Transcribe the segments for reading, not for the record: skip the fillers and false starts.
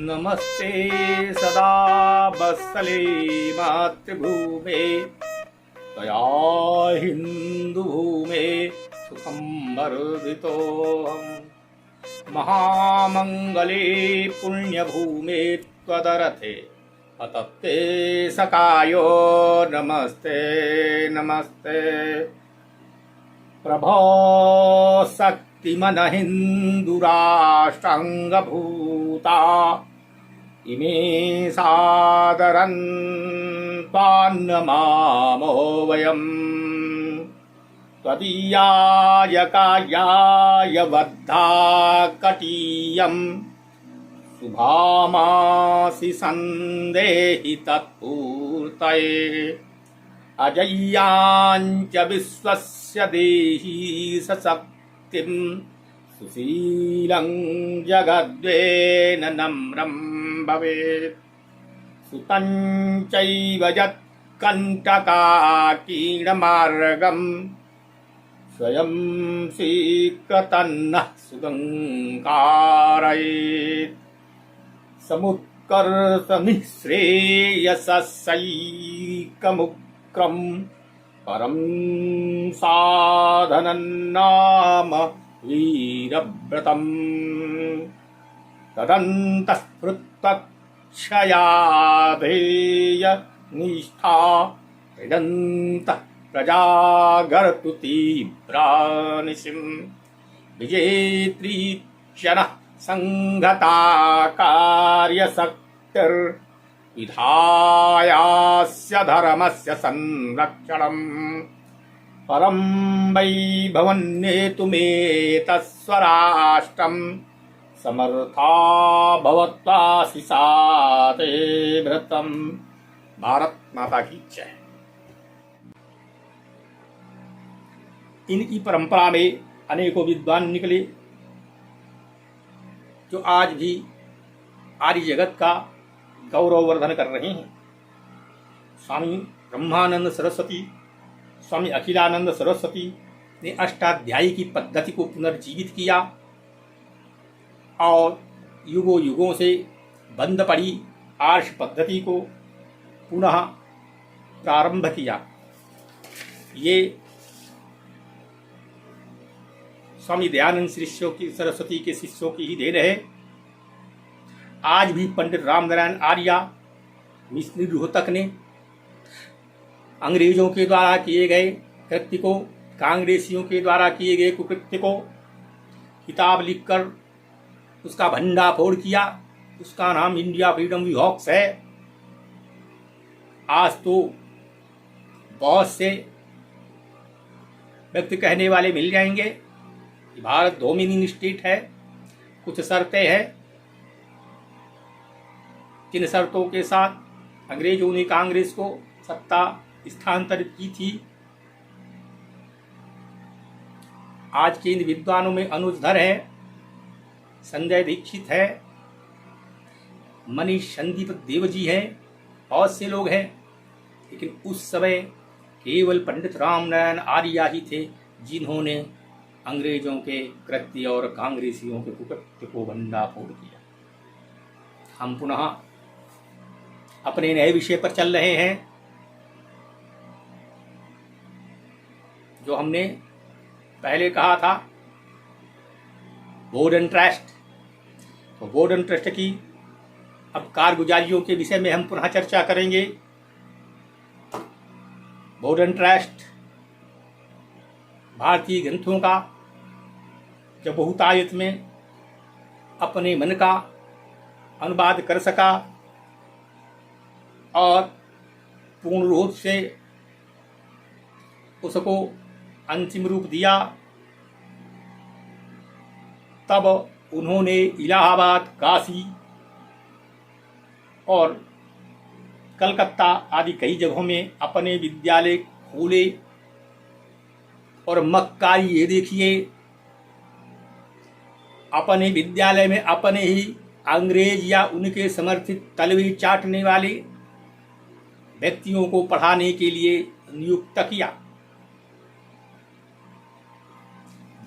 नमस्ते सदा वत्सले मातृभूमे त्वया हिन्दुभूमे सुखं वर्धितोऽहम् महामङ्गले पुण्यभूमे त्वदरथे अतप्ते सकायो नमस्ते नमस्ते प्रभो शक्तिमनहिन्दुराष्ट्राङ्गभूता इमे सादरन् त्वान्नमामो वयम् त्वदीयाय कायाय बद्धाकटीयम् शुभामासि सन्देहि तत्पूर्तये अजय्याञ्च विश्वस्य देहि सशक्तिं सुशीलं जगद्वेन नम्रं भवेत् सुतं चैव यत्कण्टकाकीर्णमार्गं स्वयं स्वीकृतन्नः सुगङ्कारयेत् समुत्कर्षनिःश्रेयसैकमुक्रं परं साधनं नाम वीरव्रतं तदन्तःस्फुरत्क्षयाधेय निष्ठा हृदन्तः प्रजागर्तु तीव्रानिशिं विजेत्री क्षणः संघता कार्यशक्तिर्विधायास्य धर्मस्य संरक्षणम् परं वै भवन्नेतुमेतस्वराष्ट्रं समर्था भवत्वासि सा ते व्रतं। भारत माता की जय। इनकी परंपरा में अनेकों विद्वान निकले जो आज भी आर्य जगत का गौरववर्धन कर रहे हैं। स्वामी ब्रह्मानंद सरस्वती, स्वामी अखिलानंद सरस्वती ने अष्टाध्यायी की पद्धति को पुनर्जीवित किया और युगों युगों से बंद पड़ी आर्ष पद्धति को पुनः प्रारंभ किया। ये स्वामी दयानंद शिष्यों की सरस्वती के शिष्यों की ही देन है। आज भी पंडित रामनारायण आर्य, मिश्री रोहतक ने अंग्रेजों के द्वारा किए गए कृत्य को, कांग्रेसियों के द्वारा किए गए कुकृत्य को किताब लिखकर उसका भंडाफोड़ किया। उसका नाम इंडिया फ्रीडम विहॉक्स है। आज तो बहुत से व्यक्ति कहने वाले मिल जाएंगे कि भारत डोमिनियन स्टेट है, कुछ शर्तें हैं। किन शर्तों के साथ अंग्रेजों ने कांग्रेस को सत्ता स्थानांतरित की थी। आज के इन विद्वानों में अनुज धर है, संजय दीक्षित है, मनीष संदीप देव जी है, बहुत से लोग हैं। लेकिन उस समय केवल पंडित रामनारायण आर्य ही थे जिन्होंने अंग्रेजों के कृत्य और कांग्रेसियों के कुकृत्य को भंडाफोड़ किया। हम पुनः अपने नए विषय पर चल रहे हैं जो हमने पहले कहा था, बोर्डन ट्रस्ट। तो बोर्डन ट्रस्ट की अब कारगुजारियों के विषय में हम पुनः चर्चा करेंगे। बोर्डन ट्रस्ट भारतीय ग्रंथों का जो बहुतायत में अपने मन का अनुवाद कर सका और पूर्ण रूप से उसको अंतिम रूप दिया, तब उन्होंने इलाहाबाद, काशी और कलकत्ता आदि कई जगहों में अपने विद्यालय खोले। और मक्कारी ये देखिए, अपने विद्यालय में अपने ही अंग्रेज या उनके समर्थित तलवे चाटने वाले व्यक्तियों को पढ़ाने के लिए नियुक्त किया।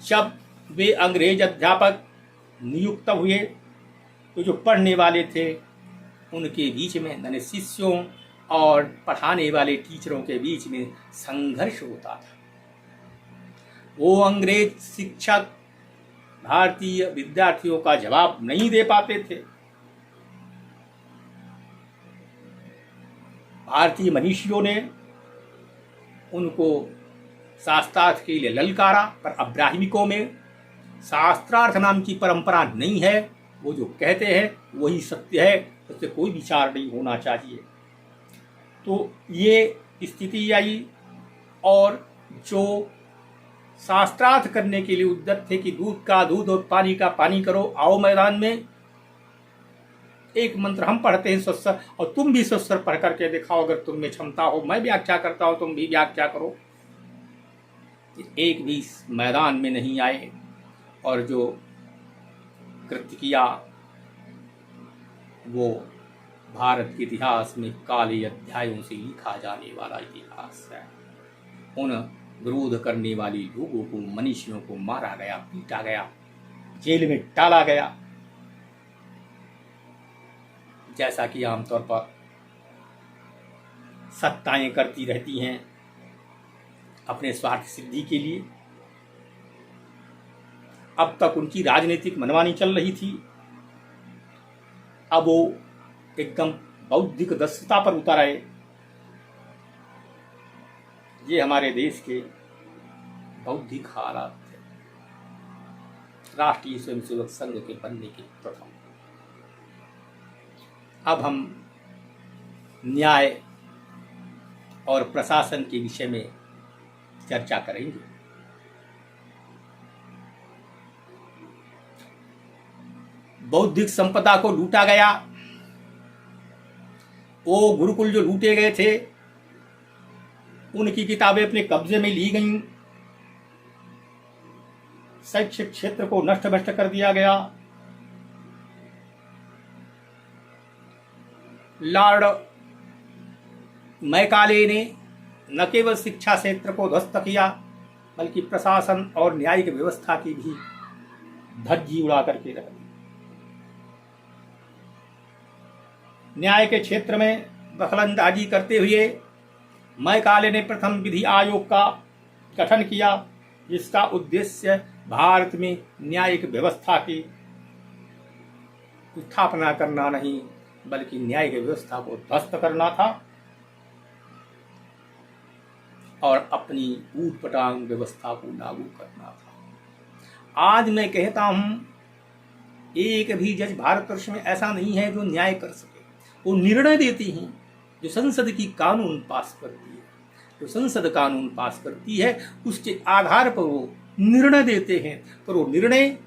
जब वे अंग्रेज अध्यापक नियुक्त हुए तो जो पढ़ने वाले थे उनके बीच में, यानी शिष्यों और पढ़ाने वाले टीचरों के बीच में संघर्ष होता था। वो अंग्रेज शिक्षक भारतीय विद्यार्थियों का जवाब नहीं दे पाते थे। भारतीय मनीषियों ने उनको शास्त्रार्थ के लिए ललकारा, पर अब्राहमिकों में शास्त्रार्थ नाम की परंपरा नहीं है। वो जो कहते हैं वही सत्य है, उससे कोई विचार नहीं होना चाहिए। तो ये स्थिति आई, और जो शास्त्रार्थ करने के लिए उद्यत थे कि दूध का दूध और पानी का पानी करो, आओ मैदान में, एक मंत्र हम पढ़ते हैं स्वस्वर, और तुम भी स्वस्वर पढ़ करके दिखाओ, अगर तुम में क्षमता हो। मैं व्याख्या करता हूं, तुम भी व्याख्या करो। एक भी मैदान में नहीं आए, और जो कृत्य किया वो भारत के इतिहास में काले अध्यायों से लिखा जाने वाला इतिहास है। उन विरोध करने वाले लोगों को, मनुष्यों को मारा गया, पीटा गया, जेल में डाला गया, जैसा कि आमतौर पर सत्ताएं करती रहती हैं अपने स्वार्थ सिद्धि के लिए। अब तक उनकी राजनीतिक मनमानी चल रही थी, अब वो एकदम बौद्धिक दक्षता पर उतर आए। ये हमारे देश के बौद्धिक हालात थे राष्ट्रीय स्वयंसेवक संघ के बनने के प्रथम। अब हम न्याय और प्रशासन के विषय में चर्चा करेंगे। बौद्धिक संपदा को लूटा गया। वो गुरुकुल जो लूटे गए थे उनकी किताबें अपने कब्जे में ली गईं। शैक्षिक क्षेत्र को नष्ट भ्रष्ट कर दिया गया। लॉर्ड मैकाले ने न केवल शिक्षा क्षेत्र को ध्वस्त किया, बल्कि प्रशासन और न्यायिक व्यवस्था की भी धज्जी उड़ा करके रख दी। न्याय के क्षेत्र में दखलंदाजी करते हुए मैकाले ने प्रथम विधि आयोग का गठन किया, जिसका उद्देश्य भारत में न्यायिक व्यवस्था की स्थापना करना नहीं, बल्कि न्यायिक व्यवस्था को ध्वस्त करना था और अपनी ऊटपटांग व्यवस्था को लागू करना था। आज मैं कहता हूं, एक भी जज भारतवर्ष में ऐसा नहीं है जो न्याय कर सके। वो निर्णय देती हैं, जो संसद की कानून पास करती है, जो संसद कानून पास करती है उसके आधार पर वो निर्णय देते हैं, पर वो निर्णय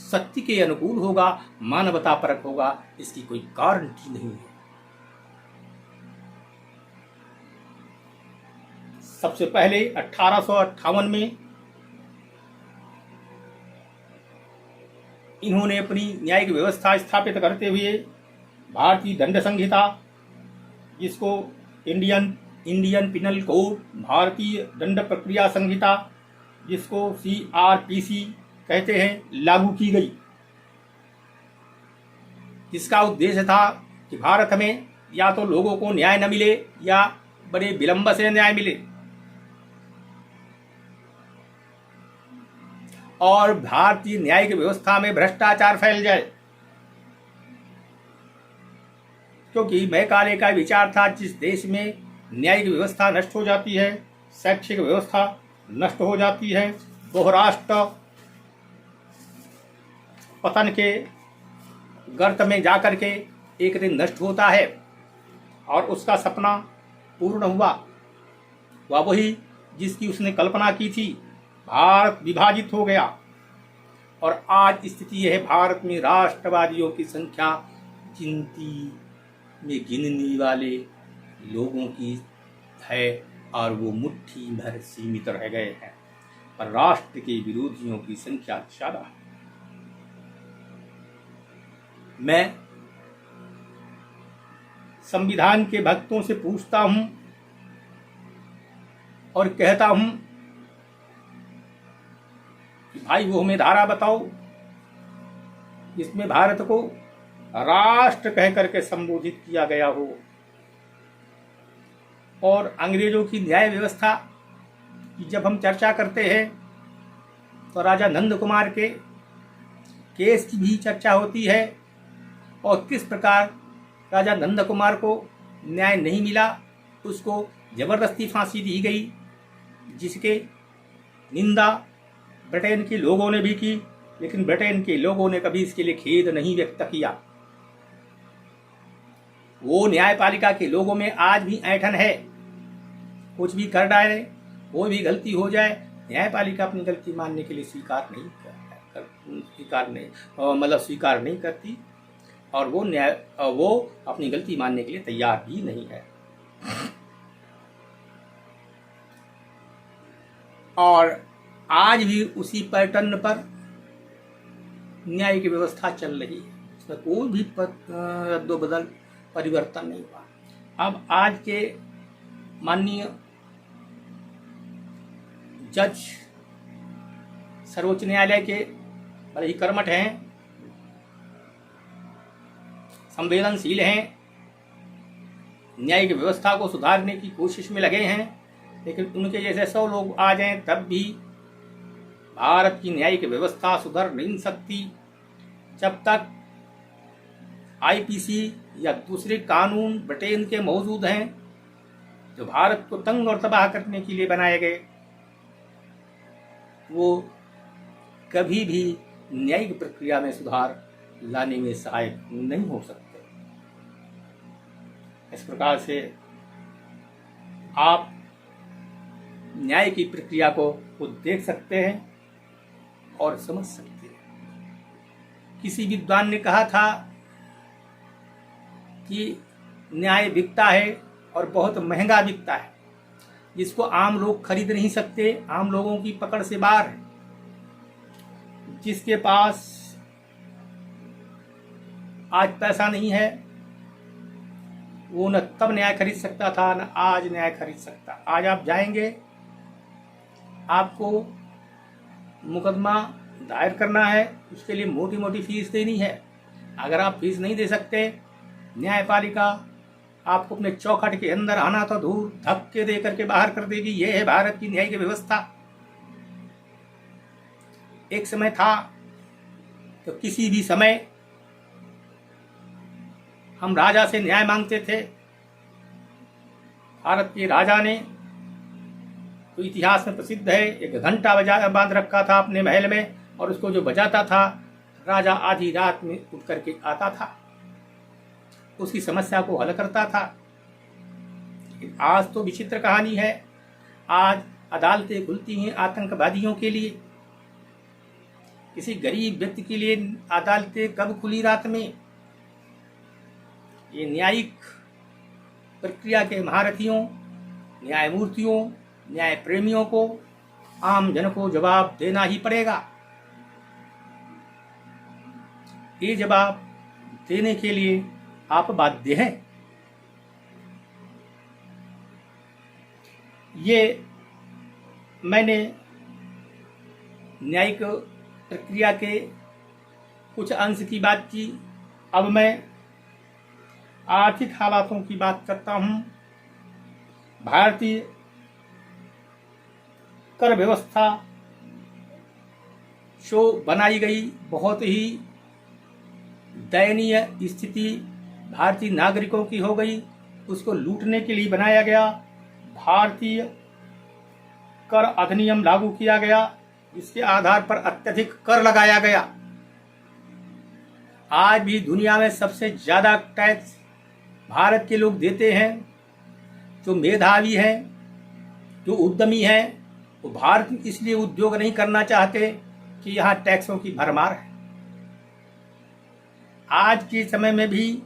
सत्य के अनुकूल होगा, मानवता परक होगा, इसकी कोई गारंटी नहीं है। सबसे पहले 1858 में इन्होंने अपनी न्यायिक व्यवस्था स्थापित करते हुए भारतीय दंड संहिता, जिसको इंडियन पिनल कोड, भारतीय दंड प्रक्रिया संहिता, जिसको CRPC कहते हैं, लागू की गई। जिसका उद्देश्य था कि भारत में या तो लोगों को न्याय न मिले या बड़े विलंब से न्याय मिले, और भारतीय न्यायिक व्यवस्था में भ्रष्टाचार फैल जाए। क्योंकि मैकाले का विचार था, जिस देश में न्यायिक व्यवस्था नष्ट हो जाती है, शैक्षिक व्यवस्था नष्ट हो जाती है, बहुराष्ट्र पतन के गर्त में जाकर के एक दिन नष्ट होता है, और उसका सपना पूर्ण हुआ। वह वही जिसकी उसने कल्पना की थी। भारत विभाजित हो गया, और आज स्थिति यह है, भारत में राष्ट्रवादियों की संख्या गिनती में गिनने वाले लोगों की है, और वो मुट्ठी भर सीमित रह गए हैं, पर राष्ट्र के विरोधियों की संख्या ज्यादा है। मैं संविधान के भक्तों से पूछता हूं और कहता हूं कि भाई वो हमें धारा बताओ जिसमें भारत को राष्ट्र कह करके संबोधित किया गया हो। और अंग्रेजों की न्याय व्यवस्था की जब हम चर्चा करते हैं तो राजा नंद कुमार के केस की भी चर्चा होती है और किस प्रकार राजा नंद कुमार को न्याय नहीं मिला, उसको जबरदस्ती फांसी दी गई, जिसके निंदा ब्रिटेन के लोगों ने भी की, लेकिन ब्रिटेन के लोगों ने कभी इसके लिए खेद नहीं व्यक्त किया। वो न्यायपालिका के लोगों में आज भी ऐंठन है, कुछ भी कर डाले, कोई भी गलती हो जाए, न्यायपालिका अपनी गलती मानने के लिए स्वीकार नहीं करती और वो अपनी गलती मानने के लिए तैयार भी नहीं है। और आज भी उसी पैटर्न पर न्याय की व्यवस्था चल रही है, उसमें कोई भी रद्दोबदल परिवर्तन नहीं हुआ। अब आज के माननीय जज सर्वोच्च न्यायालय के बड़े ही कर्मठ हैं, संवेदनशील हैं, न्यायिक व्यवस्था को सुधारने की कोशिश में लगे हैं, लेकिन उनके जैसे 100 लोग आ जाएं तब भी भारत की न्यायिक व्यवस्था सुधर नहीं सकती जब तक आईपीसी या दूसरे कानून ब्रिटेन के मौजूद हैं जो भारत को तंग और तबाह करने के लिए बनाए गए, वो कभी भी न्यायिक प्रक्रिया में सुधार लाने में सहायक नहीं हो सकते। इस प्रकार से आप न्याय की प्रक्रिया को खुद देख सकते हैं और समझ सकते हैं। किसी विद्वान ने कहा था कि न्याय बिकता है और बहुत महंगा बिकता है, जिसको आम लोग खरीद नहीं सकते, आम लोगों की पकड़ से बाहर है। जिसके पास आज पैसा नहीं है वो न तब न्याय खरीद सकता था न आज न्याय खरीद सकता। आज आप जाएंगे, आपको मुकदमा दायर करना है, उसके लिए मोटी मोटी फीस देनी है। अगर आप फीस नहीं दे सकते, न्यायपालिका आपको अपने चौखट के अंदर आना तो दूर धक्के दे करके बाहर कर देगी। यह है भारत की न्यायिक व्यवस्था। एक समय था तो किसी भी समय हम राजा से न्याय मांगते थे। भारत के राजा ने तो इतिहास में प्रसिद्ध है, एक घंटा बांध रखा था अपने महल में और उसको जो बजाता था राजा आधी रात में उठ करके आता था, उसकी समस्या को हल करता था। आज तो विचित्र कहानी है। आज अदालतें खुलती हैं आतंकवादियों के लिए, किसी गरीब व्यक्ति के लिए अदालतें कब खुली रात में? ये न्यायिक प्रक्रिया के महारथियों, न्यायमूर्तियों, न्याय प्रेमियों को, आम जन को जवाब देना ही पड़ेगा। ये जवाब देने के लिए आप बाध्य हैं। ये मैंने न्यायिक प्रक्रिया के कुछ अंश की बात की। अब मैं आर्थिक हालातों की बात करता हूँ। भारतीय कर व्यवस्था जो बनाई गई, बहुत ही दयनीय स्थिति भारतीय नागरिकों की हो गई। उसको लूटने के लिए बनाया गया। भारतीय कर अधिनियम लागू किया गया, जिसके आधार पर अत्यधिक कर लगाया गया। आज भी दुनिया में सबसे ज्यादा टैक्स भारत के लोग देते हैं। जो मेधावी हैं, जो उद्यमी हैं, वो भारत में इसलिए उद्योग नहीं करना चाहते कि यहाँ टैक्सों की भरमार है। आज के समय में भी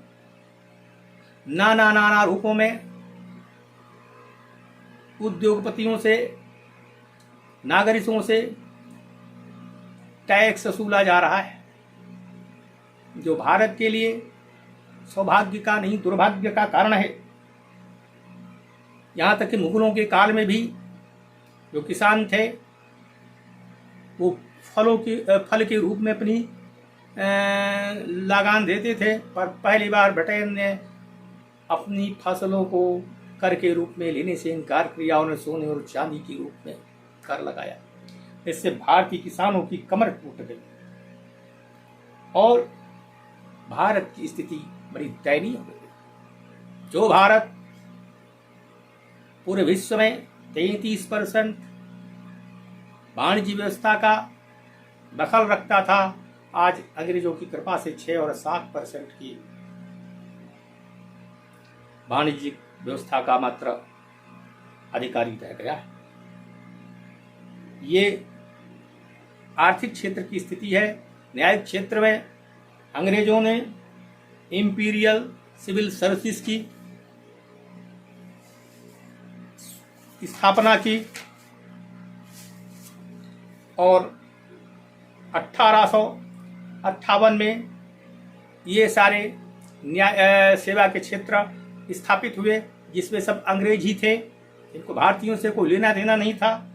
नाना रूपों में उद्योगपतियों से, नागरिकों से टैक्स वसूला जा रहा है, जो भारत के लिए सौभाग्य का नहीं दुर्भाग्य का कारण है। यहाँ तक कि मुगलों के काल में भी जो किसान थे वो फल के रूप में अपनी लगान देते थे, पर पहली बार ब्रिटेन ने अपनी फसलों को कर के रूप में लेने से इनकार किया। उन्हें सोने और चांदी के रूप में कर लगाया। इससे भारतीय किसानों की कमर टूट गई और भारत की स्थिति बड़ी दयनीय हो गई। जो भारत पूरे विश्व में 33% वाणिज्य व्यवस्था का दखल रखता था, आज अंग्रेजों की कृपा से 6 और 7% की वाणिज्यिक व्यवस्था का मात्र अधिकारी रह गया है। ये आर्थिक क्षेत्र की स्थिति है। न्यायिक क्षेत्र में अंग्रेजों ने इंपीरियल सिविल सर्विसेज की स्थापना की और 1858 में ये सारे न्याय सेवा के क्षेत्र स्थापित हुए, जिसमें सब अंग्रेज ही थे। इनको भारतीयों से कोई लेना देना नहीं था।